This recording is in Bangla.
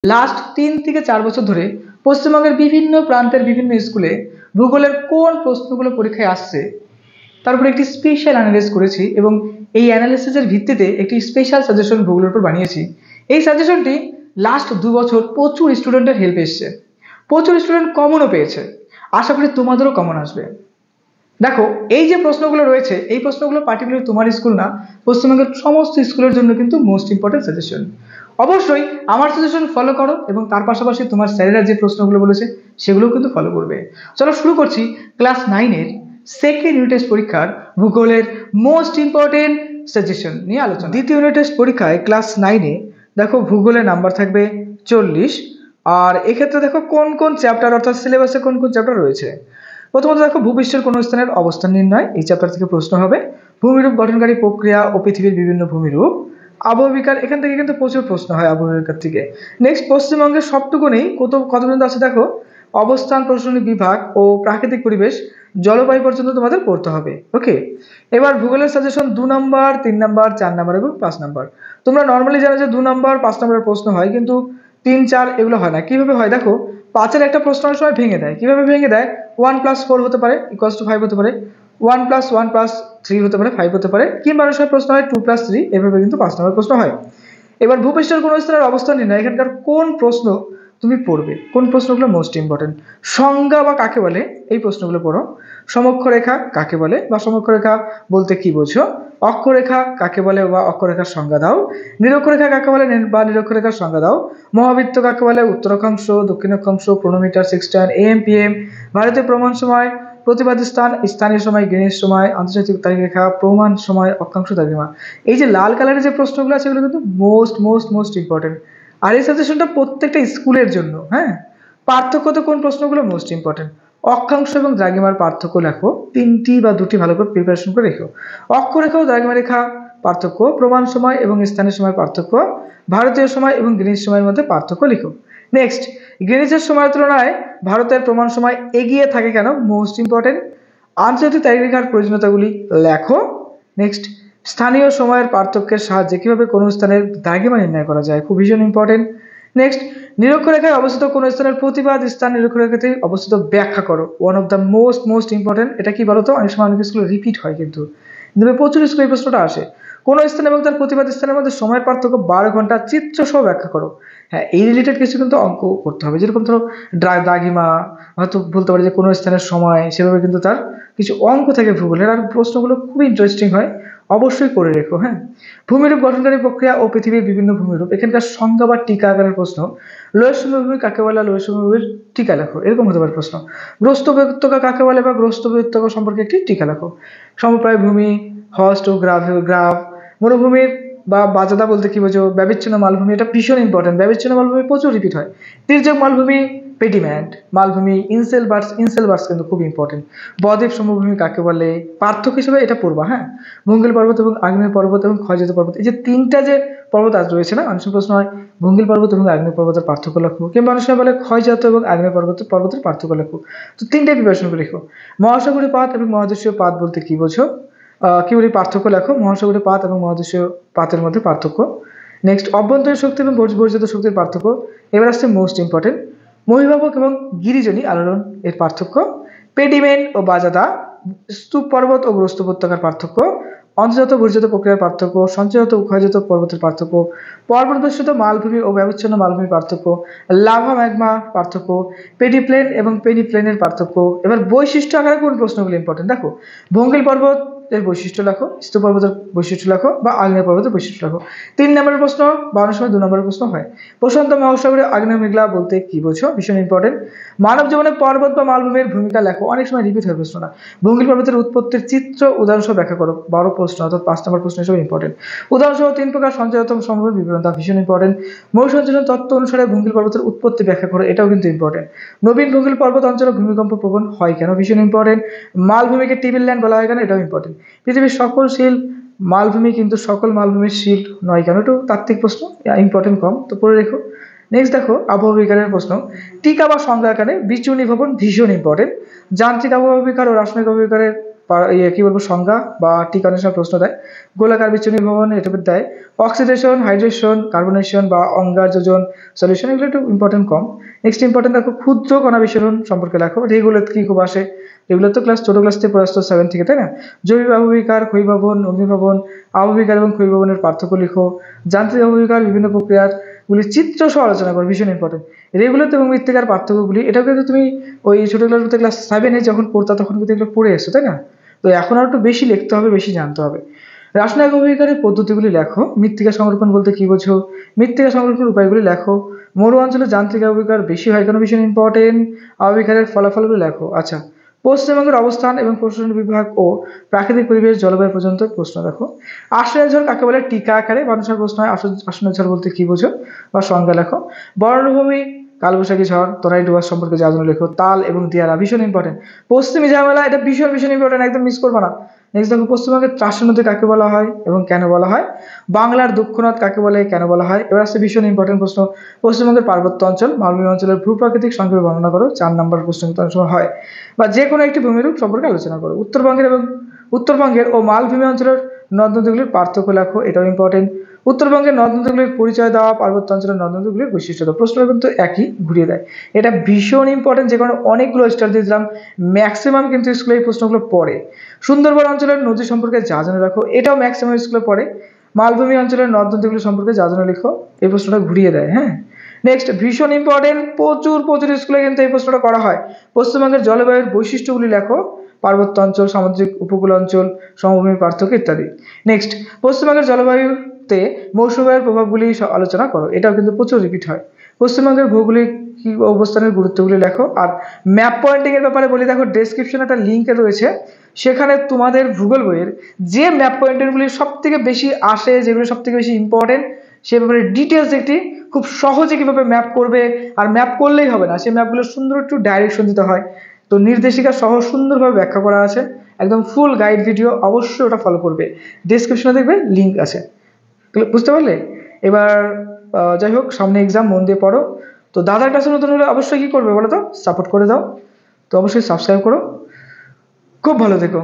লাস্ট 3 থেকে 4 বছর ধরে পশ্চিমবঙ্গের বিভিন্ন প্রান্তের বিভিন্ন স্কুলে ভূগোলের কোন প্রশ্নগুলো পরীক্ষায় আসছে তার উপর একটি স্পেশাল অ্যানালাইসিস করেছি এবং এই অ্যানালিসিসের ভিত্তিতে একটি স্পেশাল সাজেশন ভূগোলের উপর বানিয়েছি। এই সাজেশনটি লাস্ট 2 বছর প্রচুর স্টুডেন্টের হেল্প এসছে, প্রচুর স্টুডেন্ট কমনও পেয়েছে। আশা করি তোমাদেরও কমন আসবে। দেখো, এই যে প্রশ্নগুলো রয়েছে এই প্রশ্নগুলো পার্টিকুলার তোমার স্কুল না, পশ্চিমবঙ্গের সমস্ত স্কুলের জন্য কিন্তু মোস্ট ইম্পর্টেন্ট সাজেশন। অবশ্যই আমার সাজেশন ফলো করো এবং তার পাশাপাশি তোমার স্যারেরা যে প্রশ্নগুলো বলেছে সেগুলোও কিন্তু ফলো করবে। চলো শুরু করছি ক্লাস 9-এর সেকেন্ড ইউনিট টেস্ট পরীক্ষার ভূগোলের মোস্ট ইম্পর্টেন্ট সাজেশন নিয়ে আলোচনা। দ্বিতীয় ইউনিট টেস্ট পরীক্ষায় ক্লাস 9-এ দেখো ভূগোলের নাম্বার থাকবে 40। আর এক্ষেত্রে দেখো কোন কোন চ্যাপ্টার অর্থাৎ সিলেবাসে কোন কোন চ্যাপ্টার রয়েছে। প্রথমত দেখো ভূপৃষ্ঠের কোন স্থানের অবস্থান নির্ণয়, এই চ্যাপ্টার থেকে প্রশ্ন হবে। ভূমিরূপ গঠনকারী প্রক্রিয়া ও পৃথিবীর বিভিন্ন ভূমিরূপ। আবহবিকার, এখান থেকে কিন্তু প্রচুর প্রশ্ন হয় আবহবিকার থেকে। নেক্সট পশ্চিমবঙ্গের সবটুকু নেই, কত পর্যন্ত আছে দেখো, অবস্থান, প্রশাসনিক বিভাগ ও প্রাকৃতিক পরিবেশ, জলবায়ু পর্যন্ত তোমাদের পড়তে হবে। ওকে, এবার ভূগোলের সাজেশন 2 নম্বর, 3 নম্বর, 4 নম্বর এবং 5 নম্বর। তোমরা নর্মালি জানো যে 2 নম্বর 5 নম্বরের প্রশ্ন হয়, কিন্তু 3, 4 এগুলো হয় না। কিভাবে হয় দেখো, 5-এর একটা প্রশ্ন অনেক সময় ভেঙে দেয়। কিভাবে ভেঙে দেয়, 1+4 হতে পারে ইকুয়ালস টু 5 হতে পারে, 1+1+3 হতে পারে 5 হতে পারে, কিংবা অনেক সময় প্রশ্ন হয় 2+3, এভাবে কিন্তু 5 নম্বর প্রশ্ন হয়। এবার ভূপৃষ্ঠের কোন স্থানের অবস্থান নির্ণয়, এখানকার কোন প্রশ্ন তুমি পড়বে, কোন প্রশ্নগুলো মোস্ট ইম্পর্টেন্ট। সংজ্ঞা বা কাকে বলে, এই প্রশ্নগুলো পড়ো। সমক্ষরেখা কাকে বলে বা সমক্ষরেখা বলতে কি বোঝো, অক্ষরেখা কাকে বলে বা অক্ষরেখার সংজ্ঞা দাও, নিরক্ষরেখা কাকে বলে বা নিরক্ষরেখার সংজ্ঞা দাও, মহাবৃত্ত কাকে বলে, উত্তর অক্ষাংশ, দক্ষিণ অক্ষাংশ, ক্রোনোমিটার, সেক্সটাইল, এএম পিএম, ভারতীয় প্রমাণ সময়, প্রতিবাদী স্থান, স্থানীয় সময়, গ্রীনিচ সময়, আন্তর্জাতিক তারিখ রেখা, প্রমাণ সময়, অক্ষাংশ দ্রাঘিমা। এই যে লাল কালারের যে প্রশ্নগুলো আছে এগুলো কিন্তু মোস্ট মোস্ট মোস্ট ইম্পর্টেন্ট। আর এই সাজেশনটা প্রত্যেকটা স্কুলের জন্য। হ্যাঁ, পার্থক্য তো কোন প্রশ্নগুলো মোস্ট ইম্পর্টেন্ট, অক্ষাংশ এবং দ্রাঘিমার পার্থক্য লেখো, 3টি বা 2টি ভালো করে প্রিপারেশন করে রেখো। অক্ষরেখা ও দ্রাঘিমা রেখা পার্থক্য, প্রমাণ সময় এবং স্থানীয় সময়ের পার্থক্য, ভারতীয় সময় এবং গ্রীনিচ সময়ের মধ্যে পার্থক্য লিখো। নেক্সট, গ্রীনিচের সময়ের তুলনায় ভারতের প্রমাণ সময় এগিয়ে থাকে কেন, মোস্ট ইম্পর্টেন্ট। আন্তর্জাতিক তারিখ রেখার প্রয়োজনীয়তাগুলি লেখো। নেক্সট, স্থানীয় সময়ের পার্থক্যের সাহায্যে কিভাবে কোনো স্থানের দ্রাঘিমা নির্ণয় করা যায়, খুব ভীষণ ইম্পর্টেন্ট। নেক্সট, নিরক্ষরেখায় অবস্থিত কোনো স্থানের প্রতিবাদ স্থান নিরক্ষরেখাতে অবস্থিত ব্যাখ্যা করো, one of the most most important. এটা কি বলতো, অনেক সময় অনেক স্কুলে রিপিট হয়, কিন্তু প্রচুর স্কুলে এই প্রশ্নটা আসে। কোন স্থান এবং তার প্রতিবাদ স্থানের মধ্যে সময়ের পার্থক্য 12 ঘন্টা, চিত্র সহ ব্যাখ্যা করো। হ্যাঁ, এই রিলেটেড কিছু কিন্তু অঙ্ক করতে হবে, যেরকম ধরো দ্রাঘিমা, হয়তো বলতে পারি যে কোনো স্থানের সময়, সেভাবে কিন্তু তার কিছু অঙ্ক থাকে ভূগোলের, আর প্রশ্নগুলো খুবই ইন্টারেস্টিং হয়, অবশ্যই করে রেখো। হ্যাঁ, ভূমিরূপ গঠনকারী প্রক্রিয়া ও পৃথিবীর বিভিন্ন ভূমিরূপ, এখানকার সংজ্ঞা বা টিকা আকারের প্রশ্ন। লোয়ের সমভূমি কাকে বলে, লোয়ের সমভূমির টিকা লেখো, এরকম হতে পারে প্রশ্ন। গ্রস্ত উপত্যকা কাকে বলে বা গ্রস্ত উপত্যকা সম্পর্কে একটি টিকা লেখো। সমপ্রায় ভূমি, হস্ট ও গ্রাফ। মরুভূমির বা বাজাদা বলতে কি বোঝো, ব্যবিচ্ছিন্ন মালভূমি, এটা ভীষণ ইম্পর্টেন্ট, ব্যবিচ্ছিন্ন মালভূমি প্রচুর রিপিট হয়। তির্যক মালভূমি, পেডিম্যান্ট মালভূমি, ইনসেলবার্স কিন্তু খুব ইম্পর্টেন্ট। বদ্বীপ সমভূমি কাকে বলে, পার্থক্য হিসেবে এটা পড়বা। হ্যাঁ, ভঙ্গিল পর্বত এবং আগ্নেয় পর্বত এবং ক্ষয়জাত পর্বত, এই যে 3টা যে পর্বত আজ রয়েছে না, অনেক প্রশ্ন হয় ভঙ্গিল পর্বত এবং আগ্নেয় পর্বতের পার্থক্য লেখো, কিংবা অনেক সময় বলে ক্ষয়জাত এবং আগ্নেয় পর্বতের পার্থক্য লেখো। তো 3টে প্রিপারেশন করে লেখো। মহাসাগরীয় পাত এবং মহাদেশীয় পাত বলতে কি বোঝো, কি বলি, পার্থক্য লেখো, মহাসাগরীয় পাত এবং মহাদেশীয় পাতের মধ্যে পার্থক্য। নেক্সট, অভ্যন্তরীণ শক্তি এবং বর্জিত শক্তির পার্থক্য। এবার আসছে মোস্ট ইম্পর্টেন্ট, মহিভাবক এবং গিরিজনী আলোড়ন এর পার্থক্য। পেডিমেন্ট ও বাজাদা, স্তূপ পর্বত ও গ্রস্ত উপত্যকার পার্থক্য। অন্তর্জাত বহির্জাত প্রক্রিয়ার পার্থক্য, সঞ্চয়জাত ও ক্ষয়জাত পর্বতের পার্থক্য, পর্বত বেষ্টিত মালভূমি ও ব্যবচ্ছিন্ন মালভূমির পার্থক্য, লাভা ম্যাগমা পার্থক্য, পেডিপ্লেন এবং পেডিপ্লেনের পার্থক্য। এবার বৈশিষ্ট্য আকারে কোন প্রশ্নগুলো ইম্পর্টেন্ট দেখো, ভঙ্গিল পর্বত এর বৈশিষ্ট্য লেখো, স্তূপ পর্বতের বৈশিষ্ট্য লেখো বা আগ্নেয় পর্বতের বৈশিষ্ট্য লেখো। 3 নম্বরের প্রশ্ন বা অনেক সময় 2 নম্বরের প্রশ্ন হয়। প্রশান্ত মহাসাগরে আগ্নেয় মেঘলা বলতে কি বোঝো, ভীষণ ইম্পর্টেন্ট। মানব জীবনে পর্বত বা মালভূমির ভূমিকা লেখো, অনেক সময় রিপিট হয় প্রশ্নটা। ভঙ্গিল পর্বতের উৎপত্তির চিত্র উদাহরণসহ ব্যাখ্যা করো, 12 প্রশ্ন অর্থাৎ 5 নম্বর প্রশ্ন হিসেবে ইম্পর্টেন্ট। উদাহরণসহ 3 প্রকার সঞ্চয়তম সম্ভবের বিবরণতা, ভীষণ ইম্পর্টেন্ট। মৌসঞ্চালন তত্ত্ব অনুসারে ভঙ্গিল পর্বতের উৎপত্তি ব্যাখ্যা করো, এটাও কিন্তু ইম্পর্টেন্ট। নবীন ভঙ্গিল পর্বত অঞ্চলে ভূমিকম্প প্রবণ হয় কেন, ভীষণ ইম্পর্টেন্ট। মালভূমিকে টেবিল ল্যান্ড বলা হয় কেন, এটাও ইম্পর্টেন্ট। পৃথিবীর সকল শিল মালভূমি কিন্তু সকল মালভূমির শিল নয় কেন, একটু তাত্ত্বিক প্রশ্ন, ইম্পর্টেন্ট কম, তো পড়ে রেখো। নেক্সট দেখো আবহাওয়া বিজ্ঞানের প্রশ্ন, টিকা বা সংজ্ঞা আকারে বিচূর্ণী ভবন, ভীষণ ইম্পর্টেন্ট। যান্ত্রিক আবহাওয়া বিকার ও রাসায়নিক আবহাওয়া বিকারের কি বলবো সংজ্ঞা বা টি কন্ডিশনাল প্রশ্ন দেয়। গোলাকার বিচ্ছুরণ ভবন এটা দেয়। অক্সিডেশন, হাইড্রেশন, কার্বনেশন বা অঙ্গার যোজন সলিউশন, এগুলো একটু ইম্পর্টেন্ট কম। নেক্সট ইম্পর্টেন্ট দেখো ক্ষুদ্র কণা বিস্ফোরণ সম্পর্কে লেখো। এগুলো কি খুব আসে, এগুলো তো ছোট ক্লাস থেকে পড়ে আসতো 7 থেকে, তাই না? জৈব আবহবিকার, ক্ষয়ীভবন, অগ্নিভবন, আবহবিকার এবং ক্ষয়ীভবনের পার্থক্য লিখো। যান্ত্রিক আবহবিকার বিভিন্ন প্রক্রিয়ার গুলি চিত্র সহ আলোচনা করো, ভীষণ ইম্পর্টেন্ট। রেগুলার এবং মৃত্তিকার পার্থক্যগুলি, এটাও কিন্তু তুমি ওই ছোট ক্লাস 7-এ যখন পড়তা তখন কিন্তু এগুলো পড়ে এসছো, তাই না? তো এখন আর একটু বেশি লিখতে হবে, বেশি জানতে হবে। রাসায়নিক আবহবিকারের পদ্ধতিগুলি লেখো। মৃত্তিকা সংরক্ষণ বলতে কি বোঝো, মৃত্তিকা সংরক্ষণের উপায়গুলি লেখো। মরু অঞ্চলে যান্ত্রিক আবহবিকার বেশি হয় কেন, ভীষণ ইম্পর্টেন্ট। আবহবিকারের ফলাফলগুলো লেখো। আচ্ছা, পশ্চিমবঙ্গের অবস্থান এবং প্রশাসন বিভাগ ও প্রাকৃতিক পরিবেশ জলবায়ু পর্যন্ত প্রশ্ন দেখো। আশ্রয় ঝড় কাকে বলে, টিকা আকারে মানুষের প্রশ্ন হয়। আশ্রয় ঝড় বলতে কি বোঝো বা সংজ্ঞা লেখো। বর্ণভূমি, কালবৈশাখী ঝড়, তরাই ডুয়ার সম্পর্কে জানানো লেখো। তাল এবং দিয়ারা ভীষণ ইম্পর্টেন্ট। পশ্চিমী ঝামেলা, এটা ভীষণ ইম্পর্টেন্ট, একদম মিস করবে না। নেক্সট দেখো পশ্চিমবঙ্গের ত্রাসী নদী কাকে বলা হয় এবং কেন বলা হয়। বাংলার দক্ষিণাত কাকে বলে, কেন বলা হয়। এবার আসছে ভীষণ ইম্পর্টেন্ট প্রশ্ন, পশ্চিমবঙ্গের পার্বত্য অঞ্চল মালভূমি অঞ্চলের ভূপ্রাকৃতিক সংক্ষেপে বর্ণনা করো। 4 নম্বর প্রশ্ন অনেক সময় হয়। বা যে কোনো একটি ভূমিরূপ সম্পর্কে আলোচনা করো। উত্তরবঙ্গের ও মালভূমি অঞ্চলের নদ নদীগুলির পার্থক্য লেখো, এটাও ইম্পর্টেন্ট। উত্তরবঙ্গের নদ নদীগুলির পরিচয় দেওয়া, পার্বত্য অঞ্চলের নদ নদীগুলির বৈশিষ্ট্য দাও। প্রশ্নটা কিন্তু একই, ঘুরিয়ে দেয়। এটা ভীষণ ইম্পর্টেন্ট, যে কারণে অনেকগুলো স্টার দিয়ে দিলাম, ম্যাক্সিমাম কিন্তু স্কুলে এই প্রশ্নগুলো পড়ে। সুন্দরবন অঞ্চলের নদী সম্পর্কে যা জানে রাখো, এটাও ম্যাক্সিমাম স্কুলে পড়ে। মালভূমি অঞ্চলের নদ নদীগুলি সম্পর্কে যা জানে লিখো, এই প্রশ্নটা ঘুরিয়ে দেয়। হ্যাঁ, নেক্সট ভীষণ ইম্পর্টেন্ট, প্রচুর স্কুলে কিন্তু এই প্রশ্নটা করা হয়। পশ্চিমবঙ্গের জলবায়ুর বৈশিষ্ট্যগুলি লেখো, পার্বত্য অঞ্চল, সামুদ্রিক উপকূল অঞ্চল, সমভূমির পার্থক্য ইত্যাদি। নেক্সট, পশ্চিমবঙ্গের জলবায়ুতে মৌসুমী বায়ুর প্রভাবগুলি আলোচনা করো, এটাও কিন্তু প্রচুর রিপিট হয়। পশ্চিমবঙ্গের ভৌগোলিক অবস্থানের গুরুত্বগুলি লেখো। আর ম্যাপ পয়েন্টিং এর ব্যাপারে বলি, দেখো ডেসক্রিপশনে একটা লিঙ্ক রয়েছে, সেখানে তোমাদের ভূগোল বইয়ের যে ম্যাপ পয়েন্টারগুলি সব থেকে বেশি আসে, যেগুলো সব থেকে বেশি ইম্পর্টেন্ট, সে ব্যাপারে ডিটেলস একটি খুব সহজে কিভাবে ম্যাপ করবে, আর ম্যাপ করলেই হবে না, সেই ম্যাপগুলো সুন্দর একটু ডাইরেকশন দিতে হয়। তো নির্দেশিকা সহ সুন্দরভাবে ব্যাখ্যা করা আছে, একদম ফুল গাইড ভিডিও, অবশ্যই ওটা ফলো করবে। ডেসক্রিপশনে দেখবে লিঙ্ক আছে। বুঝতে পারলে? এবার যাই হোক, সামনে এক্সাম, মন দিয়ে পড়ো। তো দাদার কাছে নতুন হলে অবশ্যই কি করবে বলো তো, সাপোর্ট করে দাও। তো অবশ্যই সাবস্ক্রাইব করো। খুব ভালো থেকো।